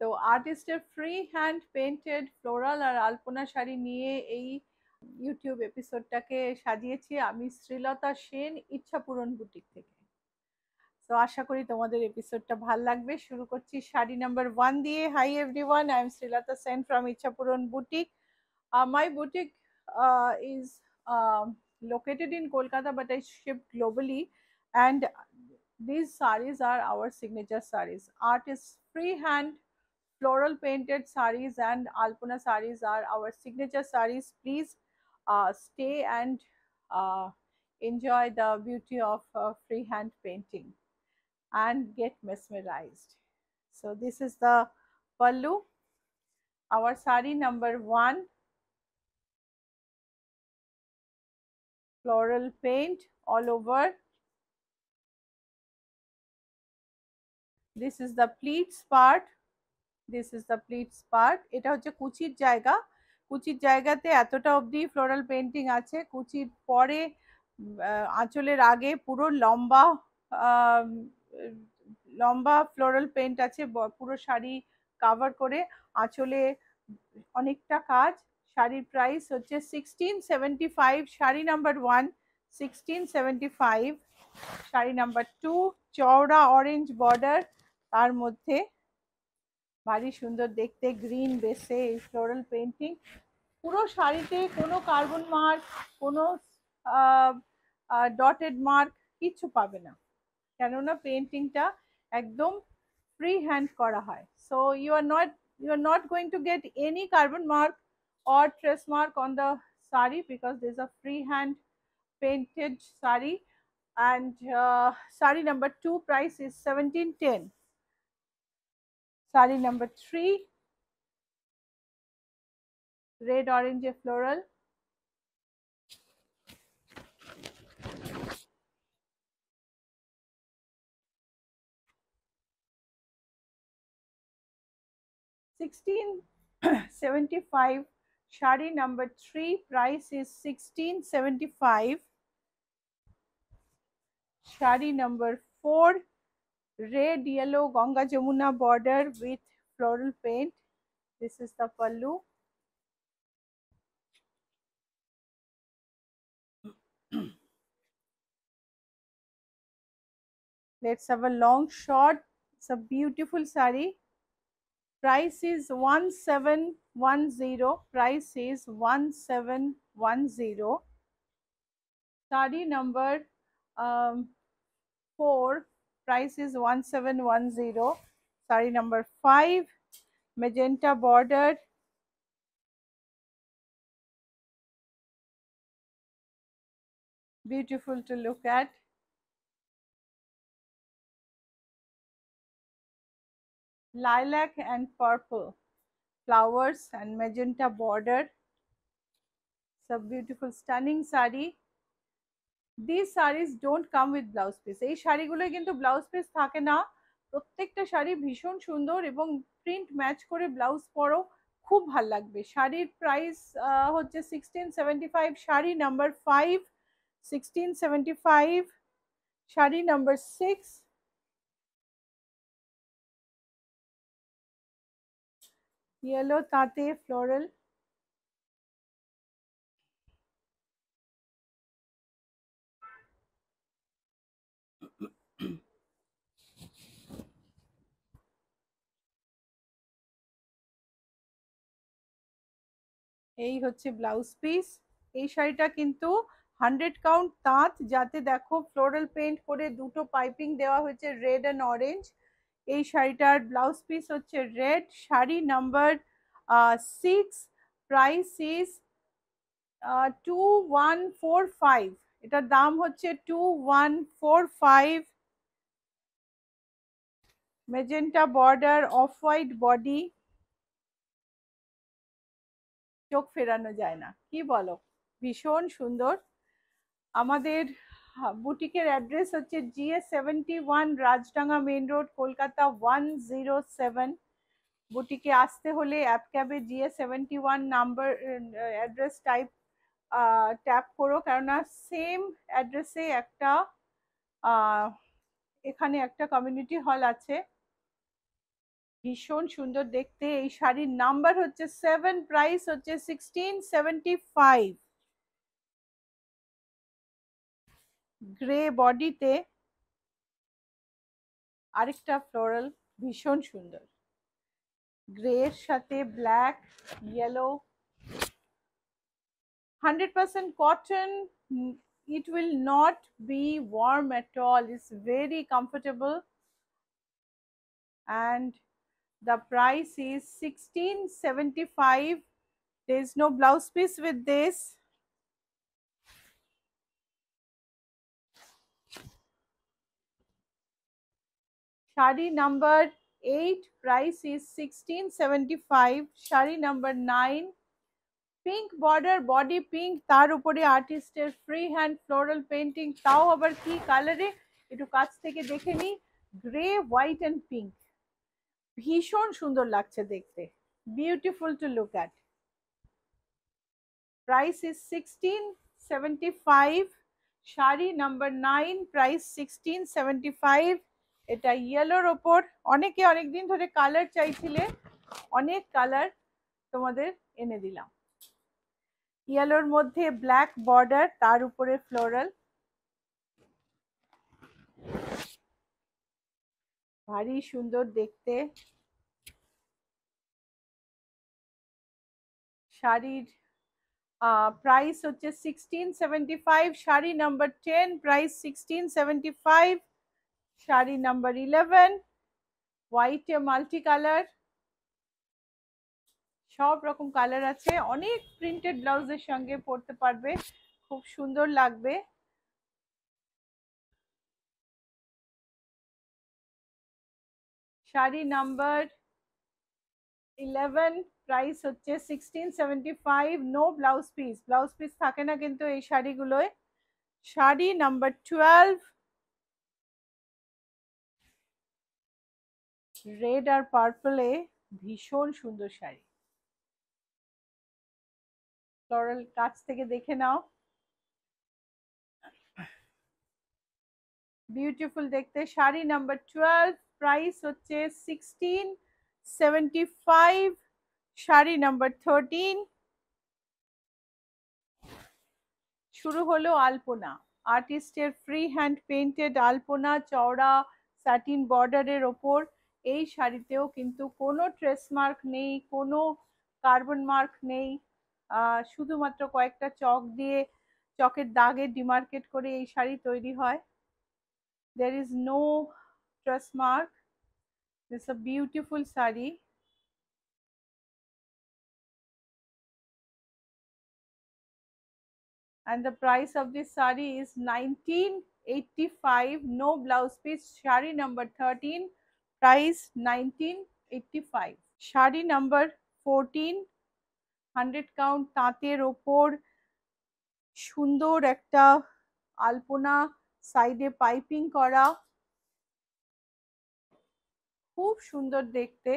তো আর্টিস্টের free hand painted floral আর আলপনা শাড়ি নিয়ে এই ইউটিউব এপিসোডটাকে সাজিয়েছি আমি শ্রীলতা সেন ইচ্ছাপূরণ বুটিক থেকে। তো আশা করি তোমাদের এপিসোডটা ভাল লাগবে। শুরু করছি শাড়ি নাম্বার 1 দিয়ে। Hi everyone, I am Srilata Sen from Ichchhapuran boutique. My boutique is located in Kolkata, but I ship globally, and these sarees are our signature sarees. Artist freehand floral painted sarees and alpana sarees are our signature sarees. Please stay and enjoy the beauty of freehand painting and get mesmerized. So this is the pallu, our saree number 1, floral paint all over. This is the pleats part. This is the pleats part. এটা হচ্ছে কুচির জায়গা। কুচির জায়গাতে এতটা অবধি floral painting আছে। কুচির পরে আঁচলের আগে পুরো লম্বা লম্বা ফ্লোরাল পেন্ট আছে পুরো শাড়ি কভার করে। আঁচলে অনেকটা কাজ। শাড়ির প্রাইস হচ্ছে 1675। শাড়ি নাম্বার 1 1675। শাড়ি নাম্বার 2 চওড়া অরেঞ্জ বর্ডার, তার মধ্যে ভারী সুন্দর দেখতে গ্রিন বেসে এই ফ্লোরাল পেন্টিং। পুরো শাড়িতে কোনো কার্বন মার্ক, কোনো ডটেড মার্ক কিছু পাবে না, কেননা পেন্টিংটা একদম ফ্রি হ্যান্ড করা হয়। So you are not going to get any carbon mark or trace mark on the sari because there is a free hand painted sari. And sari number 2 price is 1710. Sari number 3 red orange floral. $1675. Shari number 3 price is 1675. Shari number 4 red yellow Ganga Jamuna border with floral paint. This is the pallu. Let's have a long shot. It's a beautiful sari. Price is 1710. Price is 1710. Sari number 4 price is 1710. Sari number 5 magenta border, beautiful to look at. Lilac and purple flowers and magenta border. It's a beautiful stunning sari. These sarees don't come with blouse piece. এই শাড়িগুলো কিন্তু blouse piece থাকে না। প্রত্যেকটা শাড়ি ভীষণ সুন্দর এবং print match করে ব্লাউজ পরো, খুব ভাল লাগবে। শাড়ির প্রাইস হচ্ছে 1675। Sari number 5 1675। Sari number 6 yellow তাঁতে floral. এই হচ্ছে ব্লাউজ পিস। এই শাড়িটা কিন্তু 100 কাউন্ট তাঁত, যাতে দেখো ফ্লোরাল পেইন্ট করে দুটো পাইপিং দেওয়া হয়েছে রেড অ্যান্ড অরেঞ্জ। এই শাড়িটার ব্লাউজ পিস হচ্ছে red. Sari number 6 price is 2145। এটার দাম হচ্ছে 2145। Magenta border, off white body, চোখ ফেরানো যায় না, কি বলো, ভীষণ সুন্দর। আমাদের বুটিকের অ্যাড্রেস হচ্ছে GS71 Rajdanga main road, Kolkata 107। বুটিকে আসতে হলে অ্যাপ ক্যাবে GS71 নাম্বার অ্যাড্রেস ট্যাপ করো, কেননা সেম অ্যাড্রেসে একটা এখানে একটা কমিউনিটি হল আছে। ভীষণ সুন্দর দেখতে। এই শাড়ির নাম্বার হচ্ছে 7, প্রাইস হচ্ছে 1675। গ্রে বডিতে আরেকটা ফ্লোরাল, ভীষণ সুন্দর। গ্রে এর সাথে black, yellow, 100% cotton. It will not be warm at all. It's very comfortable, and the price is 1675. There is no blouse piece with this. Shari number 8, price is 1675. Shari number 9, pink border, body pink, তার উপরে আর্টিস্টের free hand floral painting, তাও আবার কি কালারে একটু কাছ থেকে দেখে নি, গ্রে, হোয়াইট অ্যান্ড পিঙ্ক। ভীষণ সুন্দর লাগছে দেখতে, beautiful to look at. Price is 1675। Sari number 9, price 1675। এটা ইয়েলোর ওপর, অনেকে অনেকদিন ধরে কালার চাইছিলে, অনেক কালার তোমাদের এনে দিলাম। ইয়েলোর মধ্যে ব্ল্যাক বর্ডার, তার উপরে ফ্লোরাল, ভারী সুন্দর দেখতে। শাড়ির প্রাইস হচ্ছে 1675। Sari number 10, price 1675। Sari number 11, হোয়াইটে মাল্টি কালার, সব রকম কালার আছে, অনেক প্রিন্টেড ব্লাউজের সঙ্গে পরতে পারবে, খুব সুন্দর লাগবে। শাড়ি নাম্বার 11, প্রাইস হচ্ছে 1675। No blouse piece, blouse piece থাকে না কিন্তু এই শাড়িগুলোয়। শাড়ি নাম্বার 12, রেড আর পার্পলে ভীষণ সুন্দর শাড়ি, ফ্লোরাল কাছ থেকে দেখে নাও, বিউটিফুল দেখতে। শাড়ি নাম্বার 12, প্রাইস হচ্ছে 1675। শাড়ি নাম্বার 13, শুরু হলো আলপনা, আর্টিস্টের ফ্রি হ্যান্ড পেইন্টেড আলপনা, চওড়া স্যাটিন বর্ডারের ওপর। এই শাড়িতেও কিন্তু কোনো ট্রেস মার্ক নেই, কোনো কার্বন মার্ক নেই, শুধুমাত্র কয়েকটা চক দিয়ে, চকের দাগে ডিমার্কেট করে এই শাড়ি তৈরি হয়। there is no trust mark. This is a beautiful saree. And the price of this saree is 1985. No blouse piece. Shari number 13, price 1985. Shari number 14, 100 count তাঁতের ওপর সুন্দর একটা আলপনা, সাইডে পাইপিং করা, খুব সুন্দর দেখতে।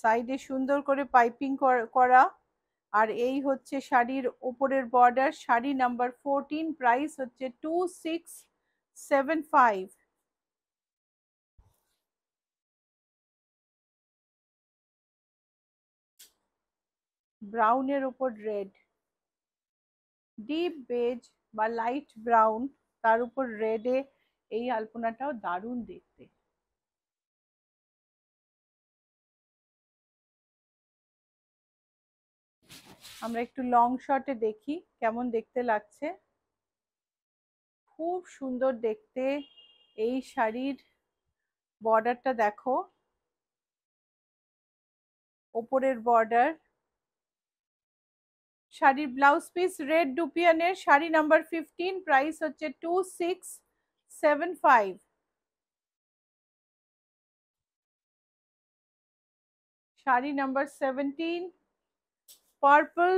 সাইডে সুন্দর করে পাইপিং করা, আর এই হচ্ছে শাড়ির উপরের বর্ডার। শাড়ি নাম্বার 14, প্রাইস হচ্ছে 2675। ব্রাউনের উপর রেড, ডিপ বেজ বা লাইট ব্রাউন, তার উপর রেডে এই আলপনাটাও দারুণ দেখতে। আমরা একটু লং শটে দেখি কেমন দেখতে লাগছে, খুব সুন্দর দেখতে। এই শাড়ির বর্ডারটা দেখো, ওপরের বর্ডার। শাড়ির ব্লাউজ পিস রেড ডুপিয়ানের। শাড়ি নাম্বার 15, প্রাইস হচ্ছে 2675। শাড়ি নাম্বার 17, পার্পল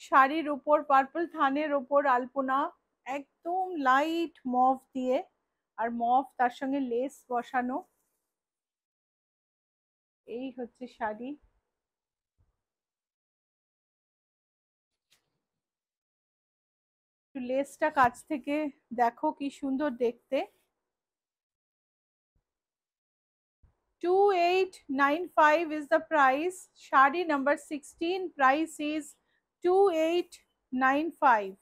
শাড়ির উপর, পার্পল থানের উপর আলপনা, একদম লাইট মভ দিয়ে, আর মভ তার সঙ্গে লেস বসানো। এই হচ্ছে শাড়ি। লেসটা কাছ থেকে দেখো কি সুন্দর দেখতে। 2895 is the price. Shadi number 16 price is 2895.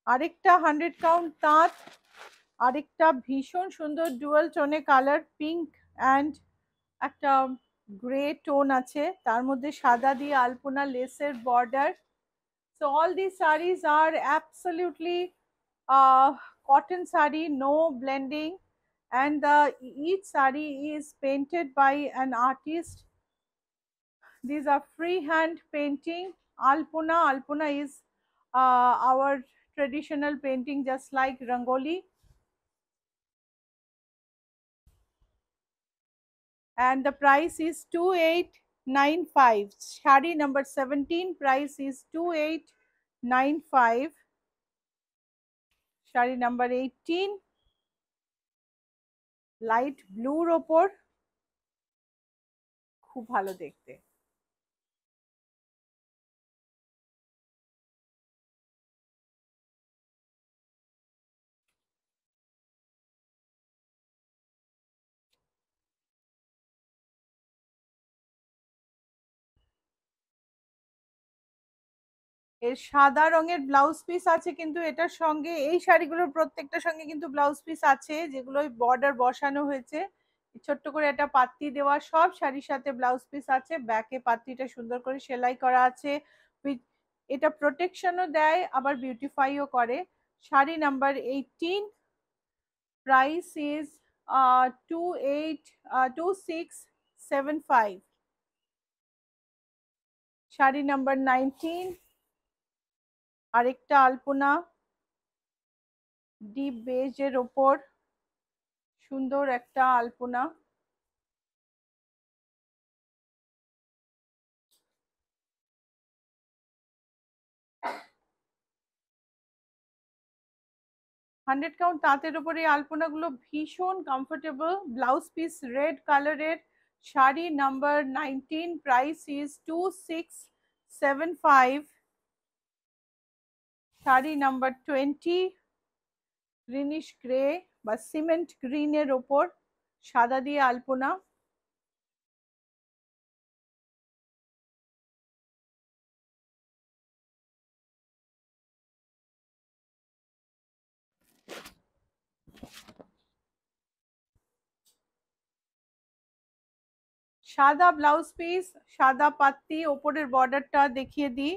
আরেকটা 100 কাউন্ট তাঁত, আরেকটা ভীষণ সুন্দর ডুয়াল টোনে কালার, পিঙ্ক অ্যান্ড একটা গ্রে টোন আছে, তার মধ্যে সাদা দিয়ে আলপনা লেসের border. So all these sarees are absolutely cotton saree, no blending, and each saree is painted by an artist. These are freehand painting. Alpona is our traditional painting, just like Rangoli. And the price is 2895. Shadi number 17 price is 2895. Shadi number 18 light ব্লুর ওপর, খুব ভালো দেখতে। এর সাদা রঙের blouse piece আছে, কিন্তু এটার সঙ্গে এই শাড়িগুলোর প্রত্যেকটার সঙ্গে কিন্তু ব্লাউজ পিস আছে, যেগুলো বর্ডার বসানো হয়েছে, ছোট্ট করে একটা পাত্তি দেওয়া। সব শাড়ির সাথে ব্লাউজ পিস আছে, ব্যাকে পাত্তিটা সুন্দর করে সেলাই করা আছে। এটা প্রোটেকশনও দেয়, আবার বিউটিফাইও করে। Sari number 18 price is 2675। Sari number 19 আরেকটা আলপনা ডিপ বেজের ওপর, সুন্দর একটা আলপনা। হান্ড্রেড কাউন্ট তাঁতের উপরে এই আলপনাগুলো ভীষণ কমফোর্টেবল। ব্লাউজ পিস রেড কালারের। Sari number 19 price is 2675। Sari number 20 greenish grey বা সিমেন্ট গ্রিনের ওপর সাদা দিয়ে আলপনা। সাদা ব্লাউজ পিস, সাদা পাত্তি, ওপরের বর্ডারটা দেখিয়ে দিই,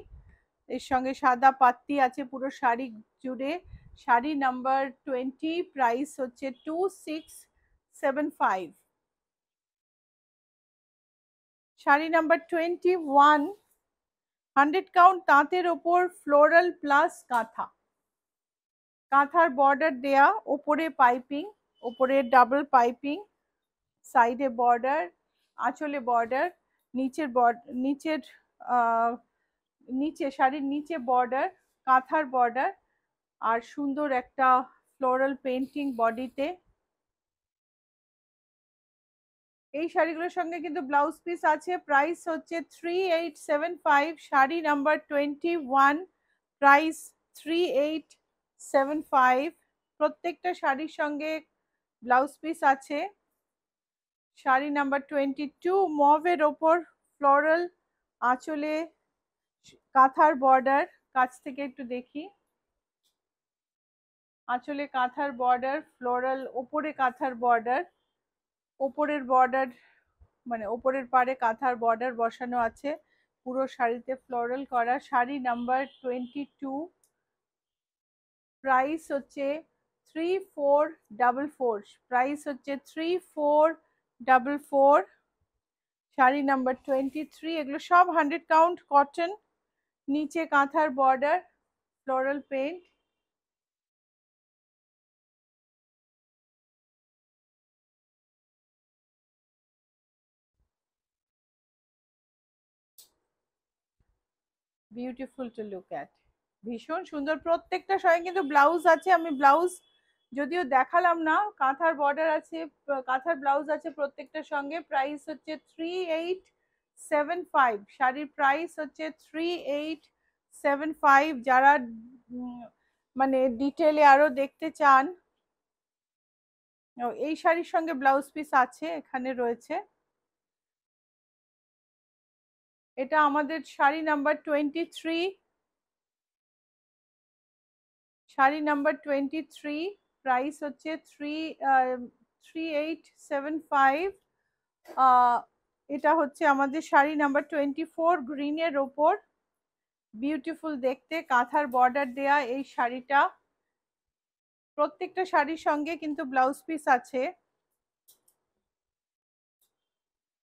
এর সঙ্গে সাদা পাত্তি আছে পুরো শাড়ি জুড়ে। শাড়ি নাম্বার 20 প্রাইস হচ্ছে 2675। শাড়ি নাম্বার 21 100 কাউন্ট তাঁতের ওপর ফ্লোরাল প্লাস কাঁথা, কাঁথার বর্ডার দেয়া, ওপরে পাইপিং, ওপরে ডাবল পাইপিং, সাইডে বর্ডার, আঁচলে বর্ডার, নিচের নিচে শাড়ির নিচে বর্ডার, কাঁথার বর্ডার, আর সুন্দর একটা ফ্লোরাল পেন্টিং বডিতে। এই শাড়িগুলোর সঙ্গে কিন্তু ব্লাউজ পিস আছে। প্রাইস হচ্ছে 3875। Sari number 21 price 3875। প্রত্যেকটা শাড়ির সঙ্গে ব্লাউজ পিস আছে। শাড়ি নাম্বার 22 মভের ওপর ফ্লোরাল, আঁচলে কাঁথার বর্ডার, কাছ থেকে একটু দেখি, আঁচলে কাঁথার বর্ডার, ফ্লোরাল, ওপরে কাঁথার বর্ডার, ওপরের বর্ডার মানে ওপরের পারে কাঁথার বর্ডার বসানো আছে, পুরো শাড়িতে ফ্লোরাল করা। শাড়ি নাম্বার 22 প্রাইস হচ্ছে 3444। প্রাইস হচ্ছে 3444। শাড়ি নাম্বার 23, এগুলো সব 100 কাউন্ট কটন, নিচে কাঁথার border, floral print. Beautiful to look at, ভীষণ সুন্দর। প্রত্যেকটা সঙ্গে কিন্তু ব্লাউজ আছে, আমি ব্লাউজ যদিও দেখালাম না, কাঁথার বর্ডার আছে, কাঁথার ব্লাউজ আছে প্রত্যেকটার সঙ্গে। প্রাইস হচ্ছে 3875। শাড়ির প্রাইস হচ্ছে 7875 যারা মানে ডিটেলে আরো দেখতে চান। এই শাড়ির সঙ্গে ব্লাউজ পিস আছে, এখানে রয়েছে। এটা আমাদের sari number 23, sari number 23, price হচ্ছে 3875। এটা হচ্ছে আমাদের শাড়ি নাম্বার 24, গ্রিনের ওপর, বিউটিফুল দেখতে, কাঁথার বর্ডার দেয়া এই শাড়িটা। প্রত্যেকটা শাড়ির সঙ্গে কিন্তু ব্লাউজ পিস আছে।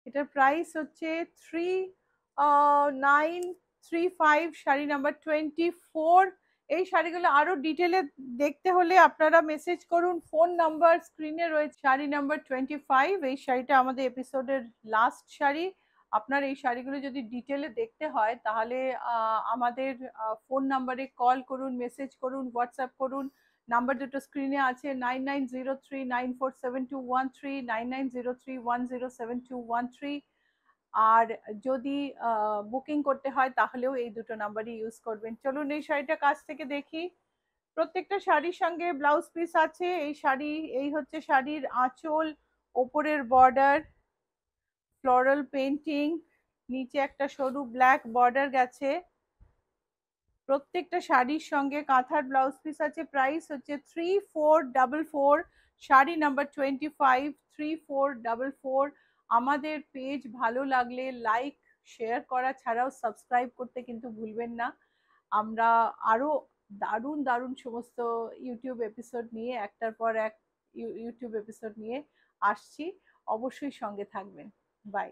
এটার প্রাইস হচ্ছে 3935, শাড়ি নাম্বার 24। এই শাড়িগুলো আরো ডিটেলে দেখতে হলে আপনারা মেসেজ করুন, ফোন নাম্বার স্ক্রিনে রয়েছে। শাড়ি নাম্বার 25, এই শাড়িটা আমাদের এপিসোডের লাস্ট শাড়ি। আপনার এই শাড়িগুলো যদি ডিটেলে দেখতে হয় তাহলে আমাদের ফোন নাম্বারে কল করুন, মেসেজ করুন, হোয়াটসঅ্যাপ করুন। নাম্বার দুটো স্ক্রিনে আছে, 9903947213, 9903107213। আর যদি বুকিং করতে হয় তাহলেও এই দুটো নাম্বারই ইউজ করবেন। চলুন এই শাড়িটা কাছ থেকে দেখি। প্রত্যেকটা শাড়ির সঙ্গে ব্লাউজ পিস আছে। এই শাড়ি, এই হচ্ছে শাড়ির আঁচল, ওপরের বর্ডার ফ্লোরাল পেন্টিং, নিচে একটা সরু ব্ল্যাক বর্ডার গেছে। প্রত্যেকটা শাড়ির সঙ্গে কাঁথার ব্লাউজ পিস আছে। প্রাইস হচ্ছে 3444, শাড়ি নাম্বার 25, 3444। আমাদের পেজ ভালো লাগলে লাইক শেয়ার করা ছাড়াও সাবস্ক্রাইব করতে কিন্তু ভুলবেন না। আমরা আরো দারুণ দারুণ সমস্ত ইউটিউব এপিসোড নিয়ে, একটার পর এক ইউটিউব এপিসোড নিয়ে আসছি। অবশ্যই সঙ্গে থাকবেন। বাই।